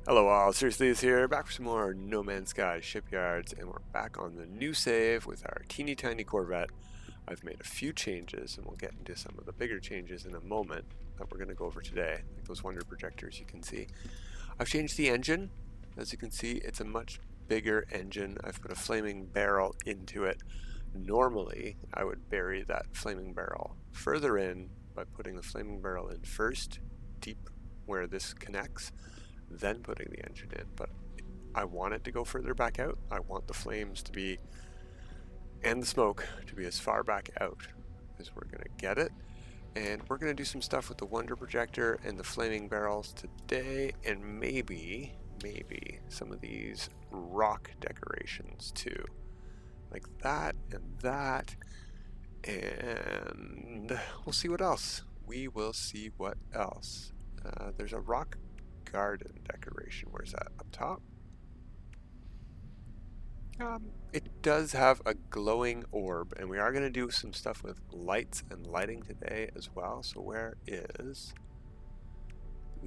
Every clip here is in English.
Hello all, Seriously is here, back for some more No Man's Sky Shipyards, and we're back on the new save with our teeny tiny corvette. I've made a few changes, and we'll get into some of the bigger changes in a moment that we're going to go over today, like those Wonder Projectors you can see. I've changed the engine. As you can see, it's a much bigger engine. I've put a flaming barrel into it. Normally, I would bury that flaming barrel further in by putting the flaming barrel in first, deep where this connects, then putting the engine in, but I want it to go further back out. I want the flames to be, and the smoke to be as far back out as we're going to get it. And we're going to do some stuff with the Wonder Projector and the flaming barrels today, and maybe some of these rock decorations too. Like that, and we'll see what else. We will see what else. There's a rock garden decoration. Where's that? Up top? It does have a glowing orb, and we are going to do some stuff with lights and lighting today as well. So where is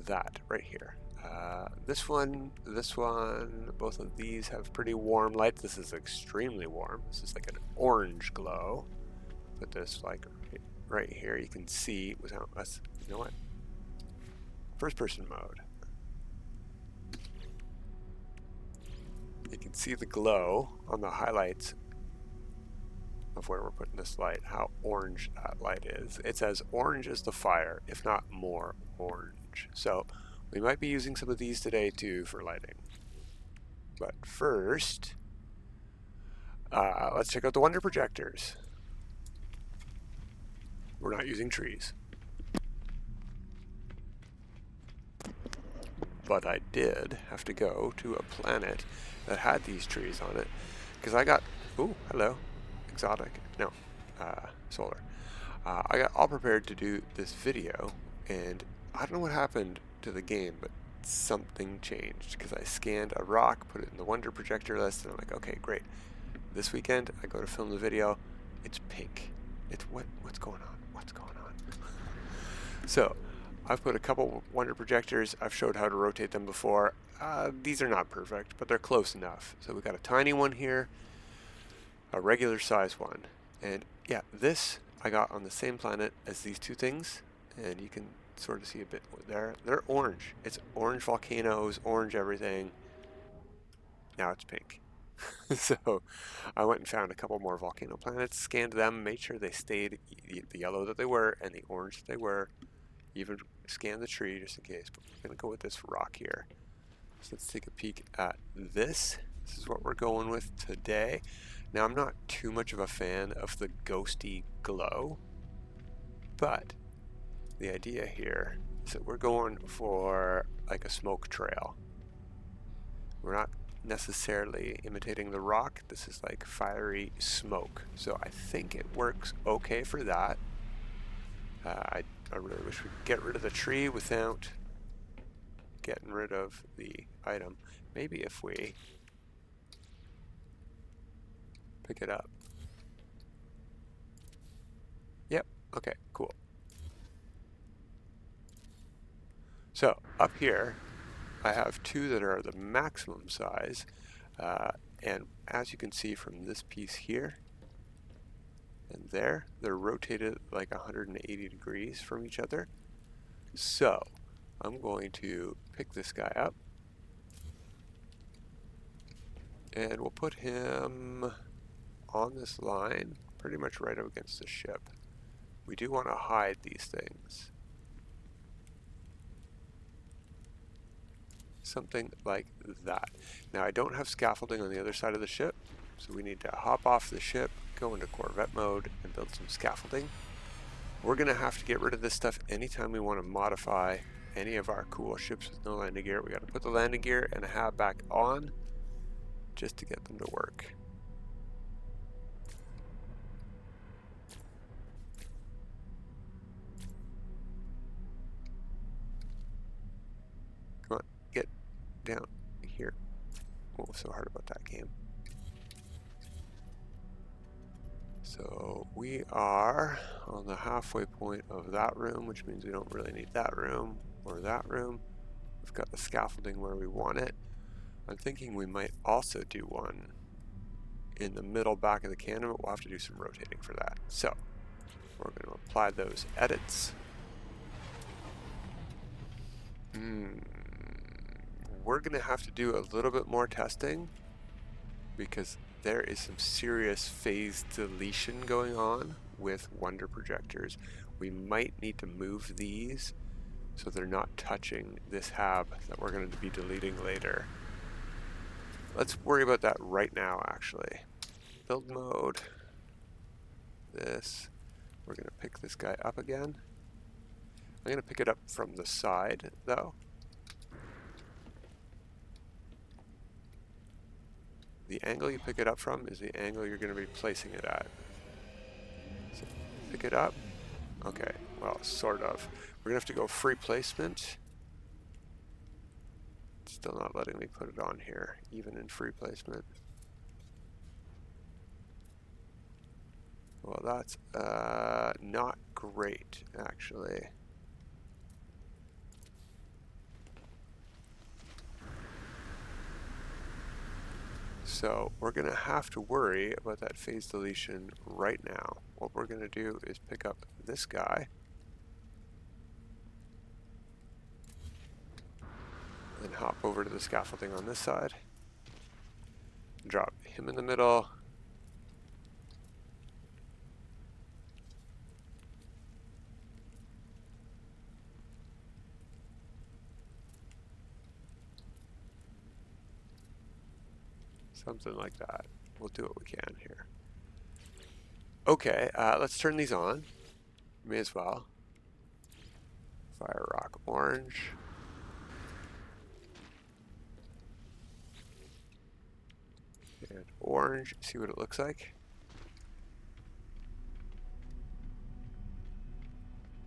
that? Right here. This one, both of these have pretty warm lights. This is extremely warm. This is like an orange glow. Put this like right here. You can see without us. You know what? First person mode. You can see the glow on the highlights of where we're putting this light, how orange that light is. It's as orange as the fire, if not more orange. So we might be using some of these today too for lighting. But first, let's check out the Wonder Projectors. We're not using trees. But I did have to go to a planet that had these trees on it, because I got, ooh, hello, exotic, no, solar. I got all prepared to do this video, and I don't know what happened to the game, but something changed, because I scanned a rock, put it in the Wonder Projector list, and I'm like, okay, great. This weekend, I go to film the video, it's pink. It's what's going on? What's going on? So, I've put a couple Wonder Projectors. I've showed how to rotate them before. These are not perfect, but they're close enough. So we got a tiny one here, a regular size one. And yeah, this I got on the same planet as these two things. And you can sort of see a bit there. They're orange. It's orange volcanoes, orange everything. Now it's pink. So I went and found a couple more volcano planets, scanned them, made sure they stayed the yellow that they were and the orange that they were. Even scan the tree just in case, but we're going to go with this rock here. So let's take a peek at this. This is what we're going with today. Now, I'm not too much of a fan of the ghosty glow, but the idea here is that we're going for like a smoke trail. We're not necessarily imitating the rock. This is like fiery smoke. So I think it works okay for that. I really wish we could get rid of the tree without getting rid of the item. Maybe if we pick it up. Yep, okay, cool. So up here, I have two that are the maximum size. And as you can see from this piece here and there, they're rotated like 180 degrees from each other. So I'm going to pick this guy up, and we'll put him on this line, pretty much right up against the ship. We do want to hide these things. Something like that. Now I don't have scaffolding on the other side of the ship, so we need to hop off the ship, go into Corvette mode, and build some scaffolding. We're going to have to get rid of this stuff anytime we want to modify any of our cool ships with no landing gear. We got to put the landing gear and a hat back on just to get them to work. Come on, get down here. What was so hard about that game? So we are on the halfway point of that room, which means we don't really need that room or that room. We've got the scaffolding where we want it. I'm thinking we might also do one in the middle back of the cannon, but we'll have to do some rotating for that. So we're going to apply those edits. We're going to have to do a little bit more testing because there is some serious phase deletion going on with Wonder Projectors. We might need to move these so they're not touching this hab that we're going to be deleting later. Let's worry about that right now, actually. Build mode. This. We're going to pick this guy up again. I'm going to pick it up from the side, though. The angle you pick it up from is the angle you're going to be placing it at. So pick it up. Okay, well, sort of. We're going to have to go free placement. It's still not letting me put it on here, even in free placement. Well, that's not great, actually. So we're going to have to worry about that phase deletion right now. What we're going to do is pick up this guy and hop over to the scaffolding on this side. Drop him in the middle. Something like that. We'll do what we can here. Okay, let's turn these on. May as well. Fire rock orange. And orange, see what it looks like.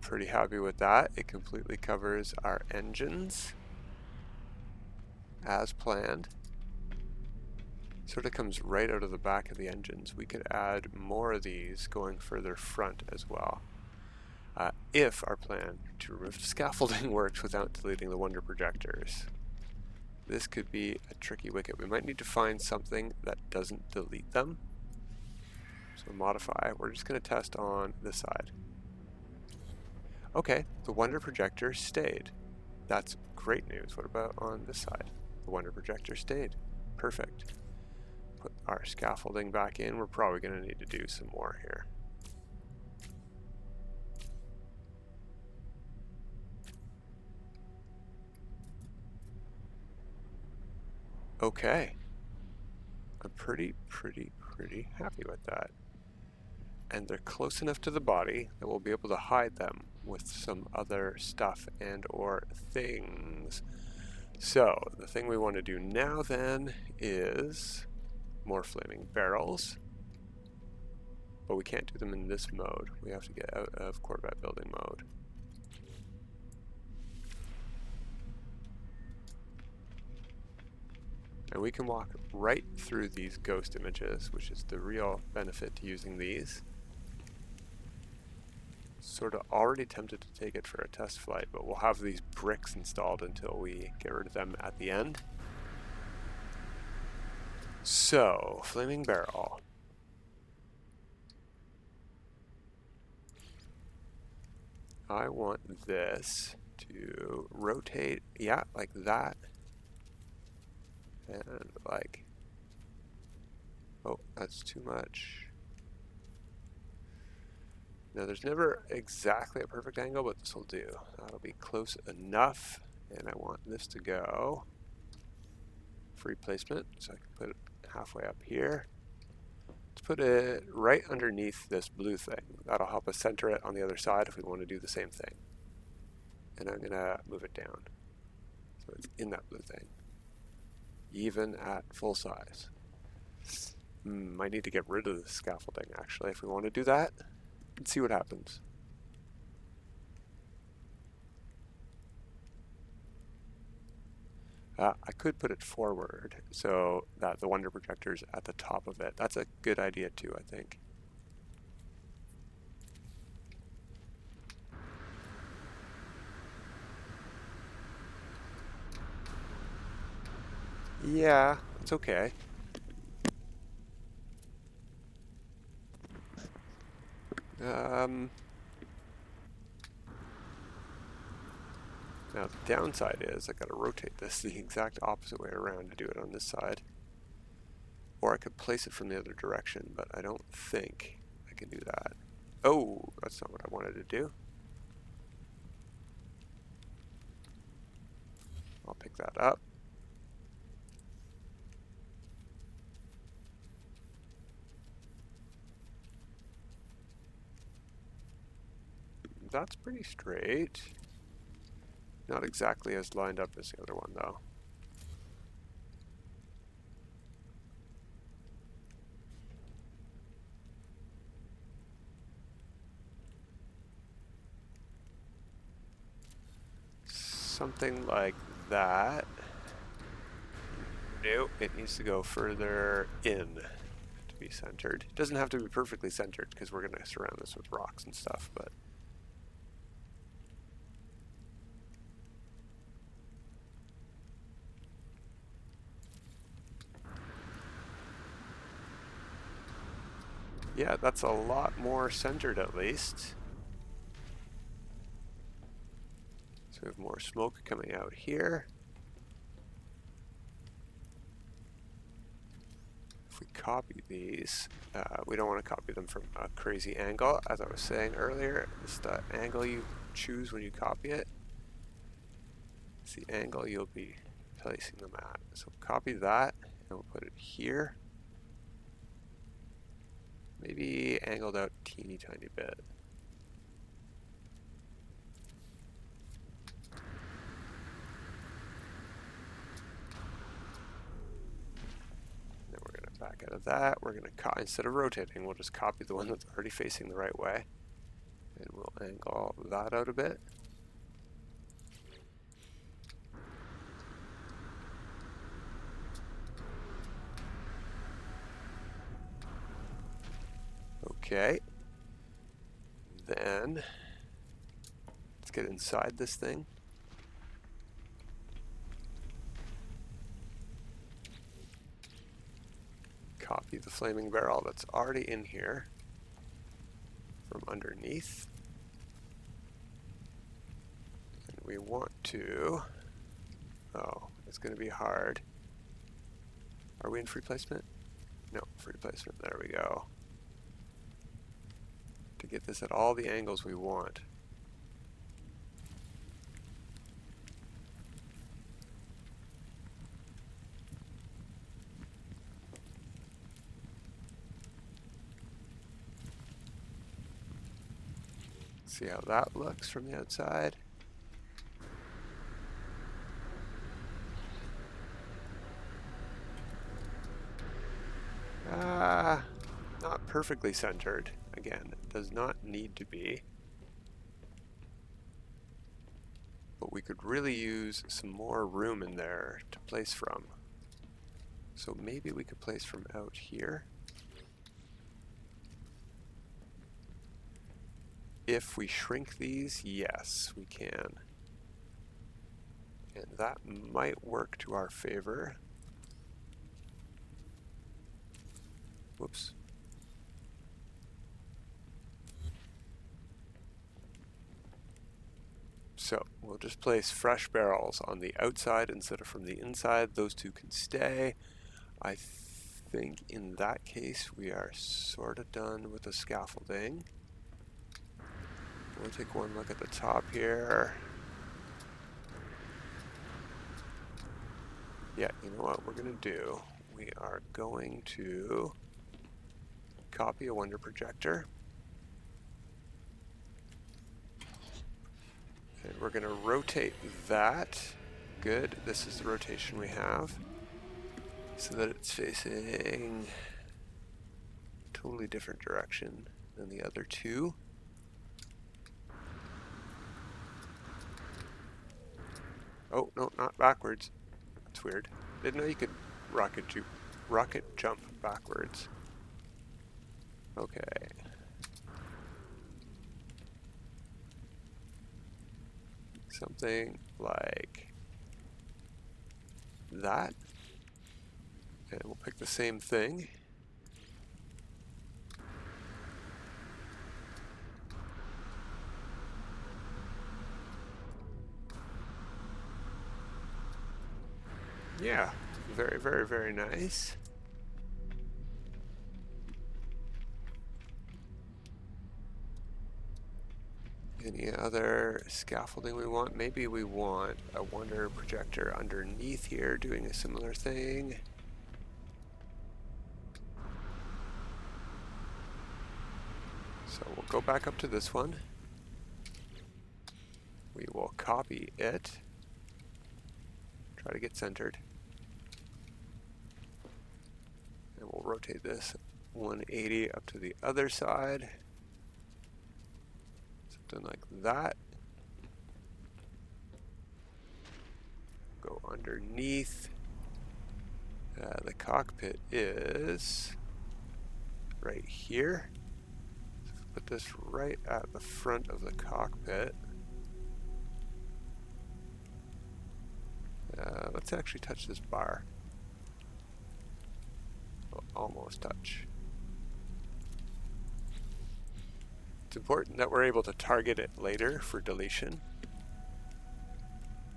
Pretty happy with that. It completely covers our engines as planned. Sort of comes right out of the back of the engines. We could add more of these going further front as well. If our plan to remove the scaffolding works without deleting the Wonder Projectors. This could be a tricky wicket. We might need to find something that doesn't delete them. So modify. We're just going to test on this side. Okay, the Wonder Projector stayed. That's great news. What about on this side? The Wonder Projector stayed. Perfect. Put our scaffolding back in. We're probably going to need to do some more here. Okay. I'm pretty happy with that. And they're close enough to the body that we'll be able to hide them with some other stuff and or things. So the thing we want to do now then is more flaming barrels, but we can't do them in this mode. We have to get out of corvette building mode. And we can walk right through these ghost images, which is the real benefit to using these. Sort of already tempted to take it for a test flight, but we'll have these bricks installed until we get rid of them at the end. So, flaming barrel. I want this to rotate, yeah, like that. And like, oh, that's too much. Now there's never exactly a perfect angle, but this will do. That'll be close enough. And I want this to go free placement, so I can put it halfway up here. Let's put it right underneath this blue thing. That'll help us center it on the other side if we want to do the same thing. And I'm gonna move it down so it's in that blue thing, even at full size. Might need to get rid of the scaffolding actually if we want to do that. Let's see what happens. I could put it forward so that the Wonder Projector's at the top of it. That's a good idea too, I think. Yeah, it's okay. Now the downside is I gotta rotate this the exact opposite way around to do it on this side. Or I could place it from the other direction, but I don't think I can do that. Oh, that's not what I wanted to do. I'll pick that up. That's pretty straight. Not exactly as lined up as the other one, though. Something like that. Nope, it needs to go further in to be centered. It doesn't have to be perfectly centered because we're going to surround this with rocks and stuff, but yeah, that's a lot more centered at least. So we have more smoke coming out here. If we copy these, we don't want to copy them from a crazy angle. As I was saying earlier, it's the angle you choose when you copy it. It's the angle you'll be placing them at. So copy that, and we'll put it here. Maybe angled out a teeny tiny bit. Then we're going to back out of that. We're going to, instead of rotating, we'll just copy the one that's already facing the right way. And we'll angle that out a bit. Okay. Then let's get inside this thing. Copy the flaming barrel that's already in here from underneath. And we want to, oh, it's going to be hard. Are we in free placement? No, free placement, there we go. To get this at all the angles we want. See how that looks from the outside. Not perfectly centered. Again, it does not need to be. But we could really use some more room in there to place from. So maybe we could place from out here. If we shrink these, yes, we can. And that might work to our favor. Whoops. So we'll just place fresh barrels on the outside instead of from the inside. Those two can stay. I think in that case we are sort of done with the scaffolding. We'll take one look at the top here. Yeah, you know what we're going to do? We are going to copy a Wonder Projector. And we're going to rotate that. Good, this is the rotation we have. So that it's facing a totally different direction than the other two. Oh, no, not backwards. That's weird. Didn't know you could rocket jump backwards. Okay. Something like that. And we'll pick the same thing. Yeah, very, very, very nice. Any other scaffolding we want? Maybe we want a Wonder Projector underneath here doing a similar thing. So we'll go back up to this one. We will copy it. Try to get centered. And we'll rotate this 180 up to the other side. Something like that. Go underneath. The cockpit is right here. So if we put this right at the front of the cockpit. Let's actually touch this bar. We'll almost touch. It's important that we're able to target it later for deletion.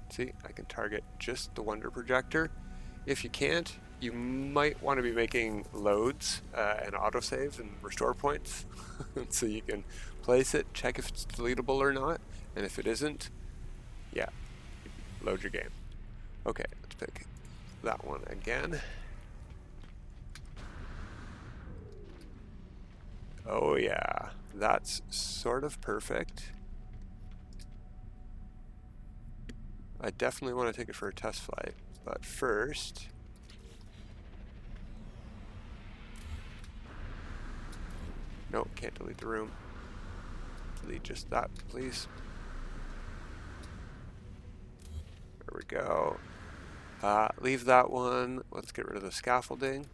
See, I can target just the Wonder Projector. If you can't, you might want to be making loads and autosave and restore points so you can place it, check if it's deletable or not, and if it isn't, yeah, load your game. Okay, let's pick that one again. Oh yeah, that's sort of perfect. I definitely want to take it for a test flight, but first, no, can't delete the room. Delete just that, please. There we go. Leave that one. Let's get rid of the scaffolding.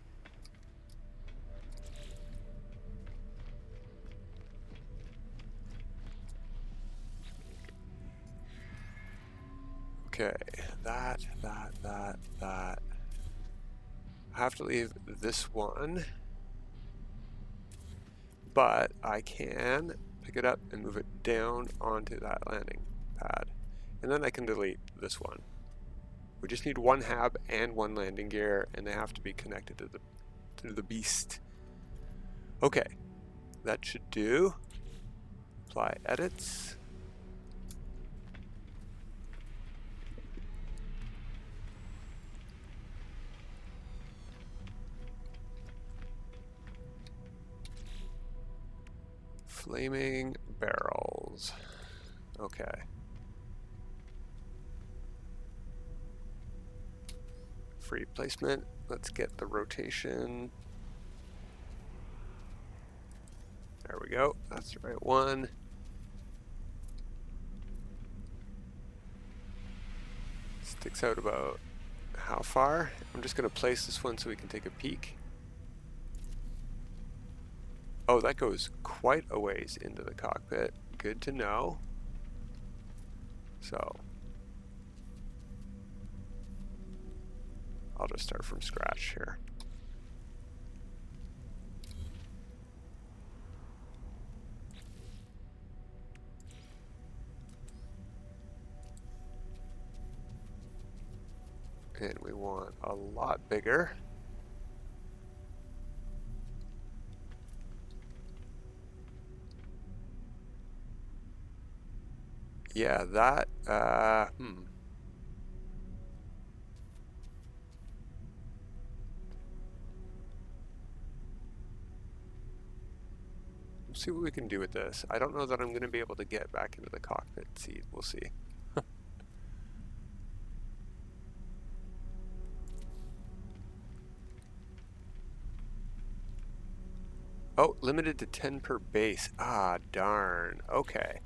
Okay, that. I have to leave this one, but I can pick it up and move it down onto that landing pad. And then I can delete this one. We just need one hab and one landing gear, and they have to be connected to the beast. Okay, that should do. Apply edits. Flaming barrels. Okay. Free placement. Let's get the rotation. There we go. That's the right one. Sticks out about how far? I'm just going to place this one so we can take a peek. Oh, that goes quite a ways into the cockpit. Good to know. So, I'll just start from scratch here. And we want a lot bigger. Yeah, that, We'll see what we can do with this. I don't know that I'm going to be able to get back into the cockpit seat. We'll see. Oh, limited to 10 per base. Ah, darn. Okay.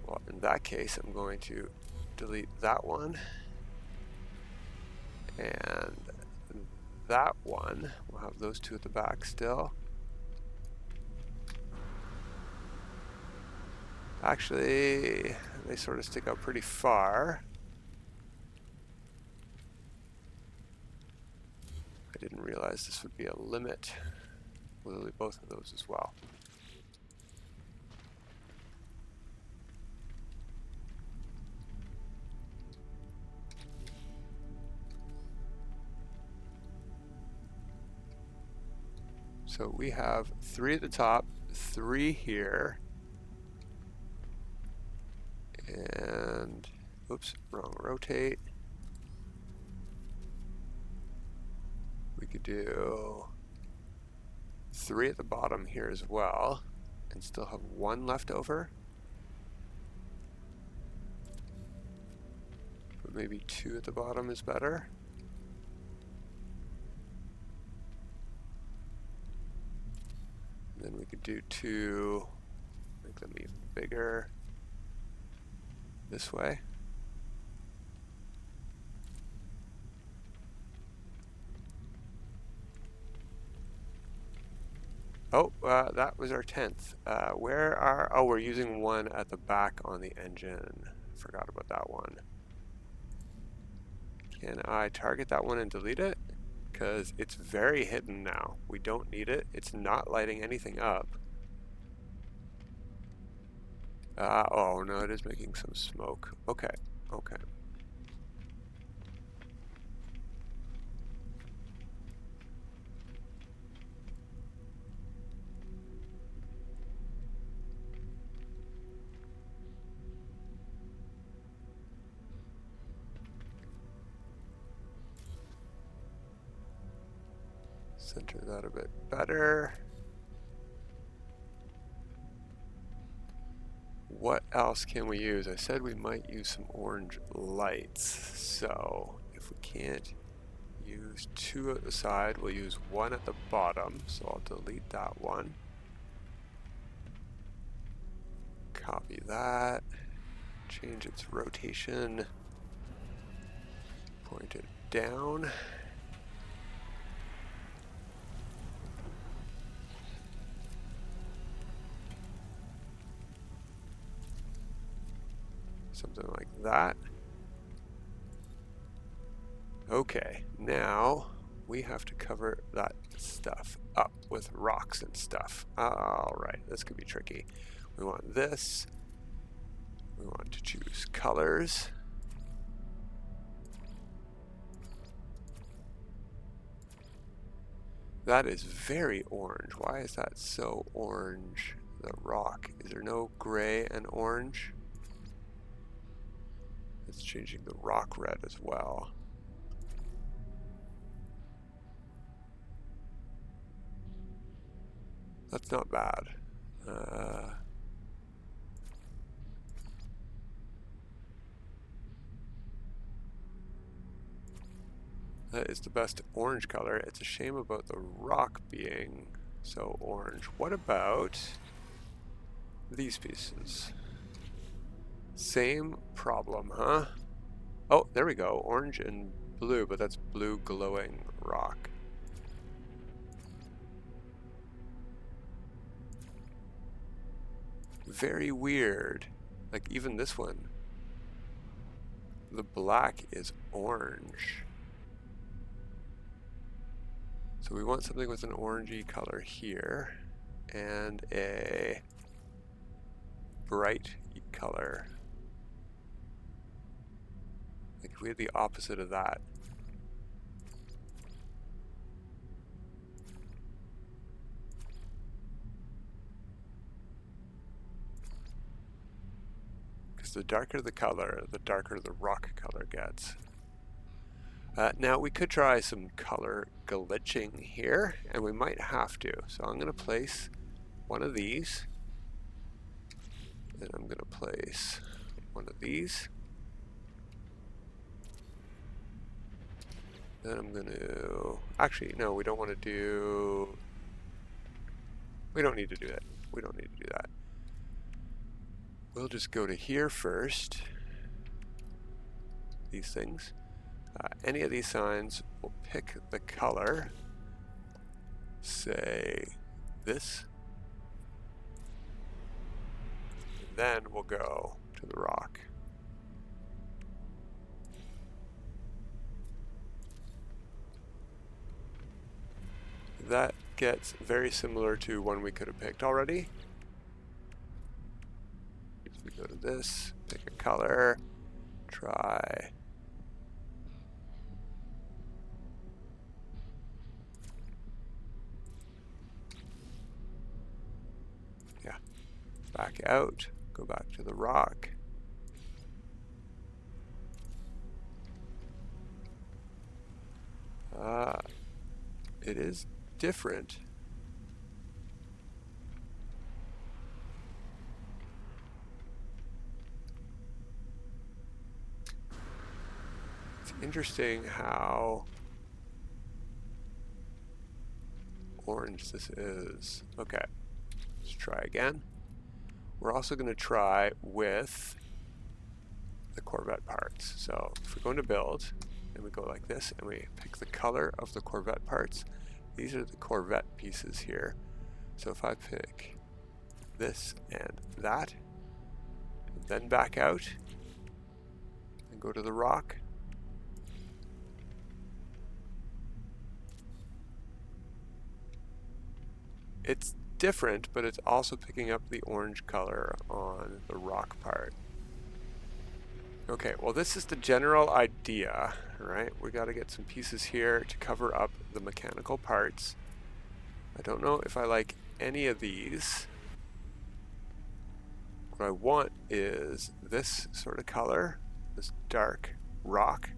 Well, in that case, I'm going to delete that one. And that one. We'll have those two at the back still. Actually, they sort of stick out pretty far. I Didn't realize this would be a limit. We'll do both of those as well. So we have 3 at the top, 3 here, and oops, wrong rotate. We could do 3 at the bottom here as well, and still have 1 left over. But maybe 2 at the bottom is better. Then we could do 2, make them even bigger this way. Oh, that was our 10th. Where are, oh, we're using 1 at the back on the engine. Forgot about that one. Can I target that one and delete it? Because it's very hidden now. We don't need it. It's not lighting anything up. Oh no, it is making some smoke. Okay, okay. Center that a bit better. What else can we use? I said we might use some orange lights. So if we can't use 2 at the side, we'll use 1 at the bottom. So I'll delete that one. Copy that. Change its rotation. Point it down. Something like that. Okay, now we have to cover that stuff up with rocks and stuff. Alright, this could be tricky. We want this. We want to choose colors. That is very orange. Why is that so orange? The rock. Is there no gray and orange? It's changing the rock red as well. That's not bad. That is the best orange color. It's a shame about the rock being so orange. What about these pieces? Same problem, huh? Oh, there we go. Orange and blue, but that's blue glowing rock. Very weird. Like even this one. The black is orange. So we want something with an orangey color here and a bright color. Like if we had the opposite of that. Because the darker the color, the darker the rock color gets. Now we could try some color glitching here, and we might have to. So I'm going to place one of these, and I'm going to place one of these. Then I'm going to, actually no, we don't want to do, we don't need to do that. We don't need to do that. We'll just go to here first. These things. Any of these signs, we'll pick the color, say this, then we'll go to the rock. that gets very similar to one we could have picked already. So we go to this, pick a color, try. Yeah, back out, go back to the rock. It is different. It's interesting how orange this is. Okay, let's try again. We're also going to try with the Corvette parts. So if we go into build and we go like this and we pick the color of the Corvette parts, these are the Corvette pieces here. So if I pick this and that, and then back out and go to the rock, it's different, but it's also picking up the orange color on the rock part. Okay, well this is the general idea, right? We got to get some pieces here to cover up the mechanical parts. I don't know if I like any of these. What I want is this sort of color, this dark rock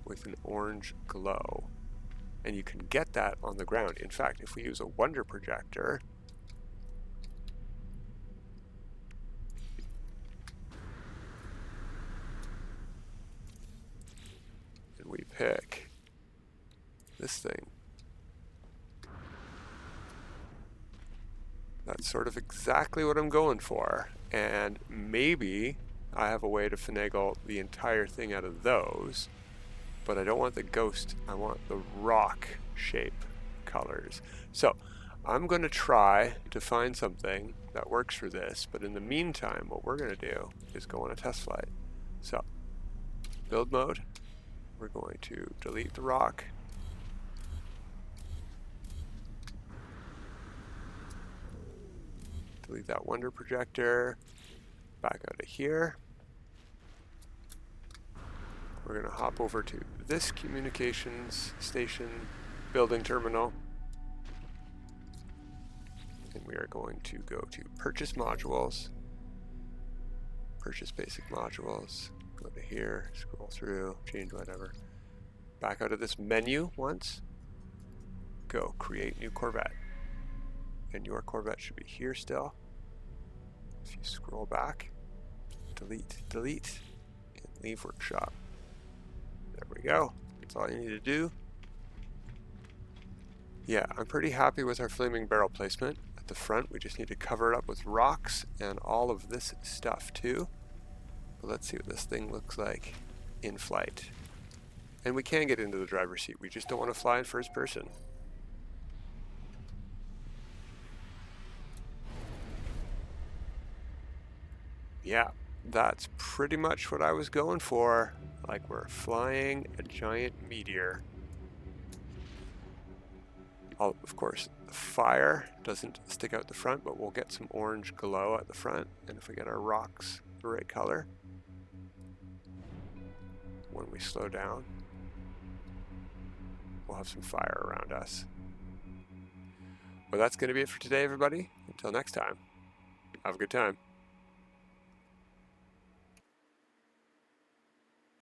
with an orange glow. And you can get that on the ground. In fact, if we use a Wonder Projector, and we pick this thing, that's sort of exactly what I'm going for. And maybe I have a way to finagle the entire thing out of those, but I don't want the ghost, I want the rock shape colors. So I'm going to try to find something that works for this, but in the meantime what we're going to do is go on a test flight. So build mode, we're going to delete the rock, delete that Wonder Projector, back out of here. We're going to hop over to this communications station building terminal, and we are going to go to purchase modules, purchase basic modules, go to here, scroll through, change whatever, back out of this menu once, go create new Corvette, and your Corvette should be here still. If you scroll back, delete, and leave workshop. There we go. That's all you need to do. Yeah, I'm pretty happy with our flaming barrel placement. At the front, we just need to cover it up with rocks and all of this stuff too. But let's see what this thing looks like in flight. And we can get into the driver's seat. We just don't want to fly in first person. Yeah, that's pretty much what I was going for. Like we're flying a giant meteor. Of course, the fire doesn't stick out the front, but we'll get some orange glow at the front. And if we get our rocks the right color, when we slow down, we'll have some fire around us. Well, that's going to be it for today, everybody. Until next time, have a good time.